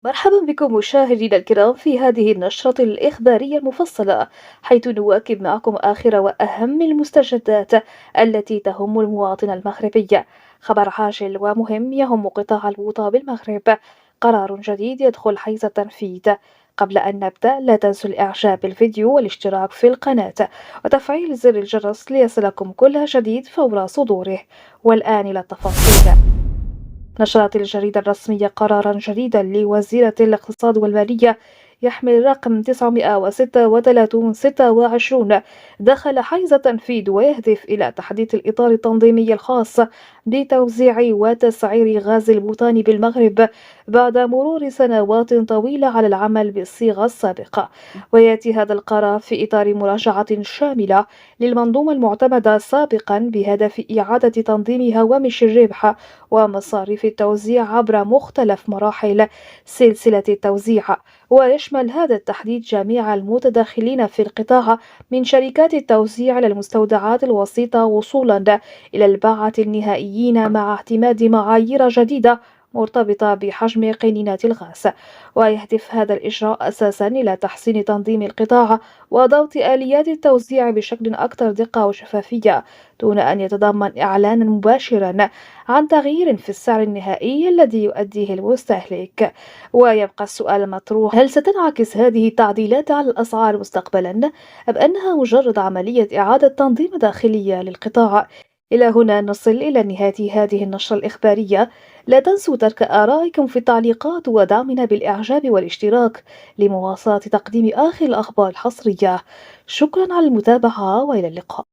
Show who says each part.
Speaker 1: مرحبا بكم مشاهدينا الكرام في هذه النشرة الإخبارية المفصلة، حيث نواكب معكم آخر وأهم المستجدات التي تهم المواطن المغربي. خبر عاجل ومهم يهم قطاع البوطة بالمغرب. قرار جديد يدخل حيز التنفيذ. قبل أن نبدأ لا تنسوا الإعجاب بالفيديو والاشتراك في القناة وتفعيل زر الجرس ليصلكم كل جديد فور صدوره. والآن إلى التفاصيل. نشرت الجريدة الرسمية قرارا جديدا لوزيرة الاقتصاد والمالية يحمل رقم 936-26 دخل حيز التنفيذ ويهدف إلى تحديث الإطار التنظيمي الخاص بتوزيع وتسعير غاز البوتان بالمغرب بعد مرور سنوات طويلة على العمل بالصيغة السابقة. ويأتي هذا القرار في إطار مراجعة شاملة للمنظومة المعتمدة سابقا بهدف إعادة تنظيم هوامش الربح ومصاريف التوزيع عبر مختلف مراحل سلسلة التوزيع. ويشمل هذا التحديد جميع المتداخلين في القطاع من شركات التوزيع إلى المستودعات الوسيطة وصولا إلى الباعة النهائيين مع اعتماد معايير جديدة مرتبطة بحجم قنينات الغاز. ويهدف هذا الإجراء أساسا إلى تحسين تنظيم القطاع وضبط آليات التوزيع بشكل أكثر دقة وشفافية دون أن يتضمن إعلانا مباشرا عن تغيير في السعر النهائي الذي يؤديه المستهلك. ويبقى السؤال المطروح: هل ستنعكس هذه التعديلات على الأسعار مستقبلا أم أنها مجرد عملية إعادة تنظيم داخلية للقطاع؟ إلى هنا نصل إلى نهاية هذه النشرة الإخبارية. لا تنسوا ترك آرائكم في التعليقات ودعمنا بالإعجاب والاشتراك لمواصلة تقديم آخر الأخبار الحصرية. شكرا على المتابعة وإلى اللقاء.